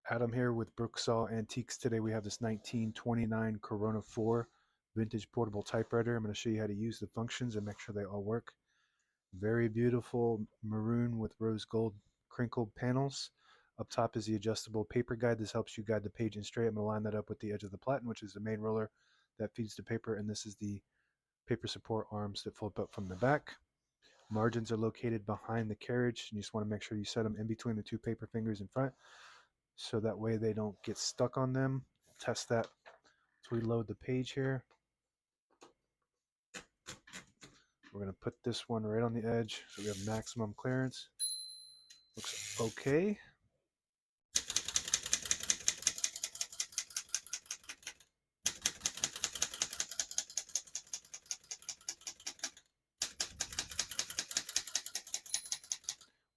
Adam here with Brooksaw Antiques. Today we have this 1929 Corona 4 vintage portable typewriter. I'm going to show you how to use the functions and make sure they all work. Very beautiful maroon with rose gold crinkled panels. Up top is the adjustable paper guide. This helps you guide the page in straight. I'm going to line that up with the edge of the platen, which is the main roller that feeds the paper, and this is the paper support arms that flip up from the back. Margins are located behind the carriage. You just want to make sure you set them in between the two paper fingers in front, so that way they don't get stuck on them. Test that. So we load the page here. We're going to put this one right on the edge so we have maximum clearance. Looks okay.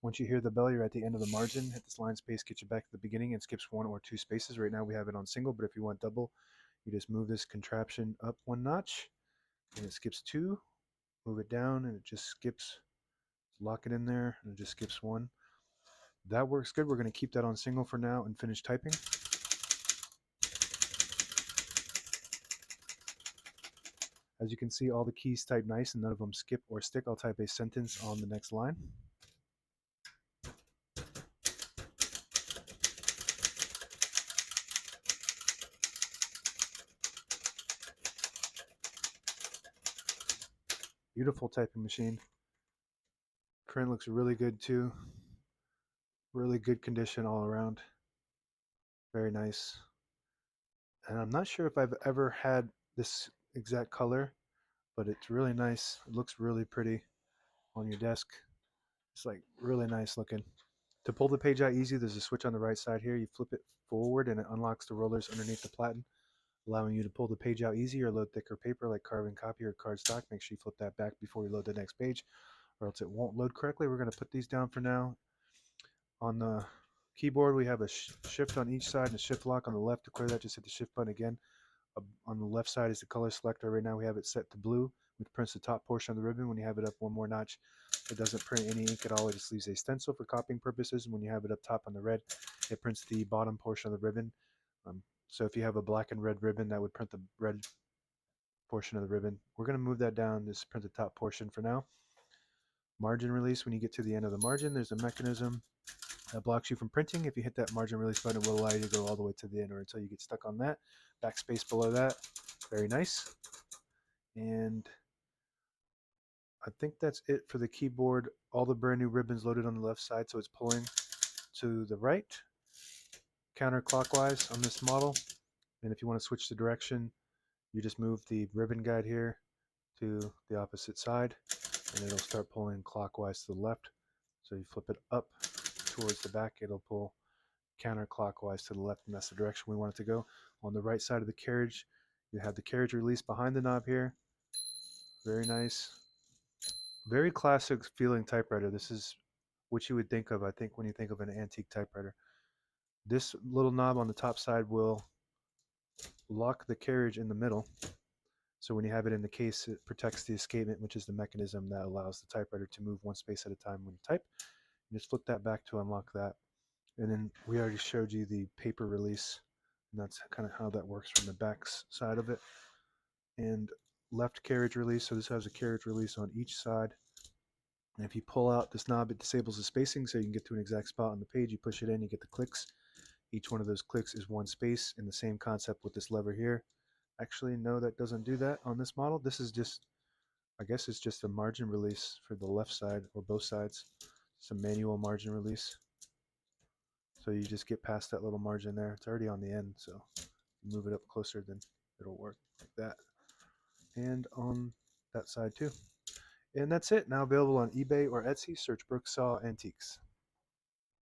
Once you hear the bell, you're at the end of the margin. Hit this line space, get you back to the beginning, and skips one or two spaces. Right now we have it on single, but if you want double, you just move this contraption up one notch, and it skips two. Move it down, and it just skips. Lock it in there, and it just skips one. That works good. We're going to keep that on single for now and finish typing. As you can see, all the keys type nice and none of them skip or stick. I'll type a sentence on the next line. Beautiful typing machine. Print looks really good too. Really good condition all around. Very nice. And I'm not sure if I've ever had this exact color, but it's really nice. It looks really pretty on your desk. It's like really nice looking. To pull the page out easy, there's a switch on the right side here. You flip it forward and it unlocks the rollers underneath the platen, allowing you to pull the page out easy or load thicker paper like carbon copy or cardstock. Make sure you flip that back before you load the next page, or else it won't load correctly. We're going to put these down for now. On the keyboard, we have a shift on each side and a shift lock on the left. To clear that, just hit the shift button again. On the left side is the color selector. Right now we have it set to blue, which prints the top portion of the ribbon. When you have it up one more notch, it doesn't print any ink at all. It just leaves a stencil for copying purposes. And when you have it up top on the red, it prints the bottom portion of the ribbon. So if you have a black and red ribbon, that would print the red portion of the ribbon. We're going to move that down, just print the top portion for now. Margin release. When you get to the end of the margin, there's a mechanism that blocks you from printing. If you hit that margin release button, it will allow you to go all the way to the end or until you get stuck on that. Backspace below that. Very nice. And I think that's it for the keyboard. All the brand new ribbons loaded on the left side, so it's pulling to the right, counterclockwise on this model. And if you want to switch the direction, you just move the ribbon guide here to the opposite side, and it'll start pulling clockwise to the left. So you flip it up towards the back, it'll pull counterclockwise to the left, and that's the direction we want it to go. On the right side of the carriage, you have the carriage release behind the knob here. Very nice. Very classic feeling typewriter. This is what you would think of, I think, when you think of an antique typewriter. This little knob on the top side will lock the carriage in the middle. So when you have it in the case, it protects the escapement, which is the mechanism that allows the typewriter to move one space at a time when you type. You just flip that back to unlock that. And then we already showed you the paper release, and that's kind of how that works from the back side of it. And left carriage release, so this has a carriage release on each side. And if you pull out this knob, it disables the spacing so you can get to an exact spot on the page. You push it in, you get the clicks. Each one of those clicks is one space, and the same concept with this lever here. Actually, no, that doesn't do that on this model. This is just, I guess it's just a margin release for the left side or both sides. It's a manual margin release. So you just get past that little margin there. It's already on the end, so you move it up closer, then it'll work like that. And on that side too. And that's it. Now available on eBay or Etsy. Search Brooksaw Antiques.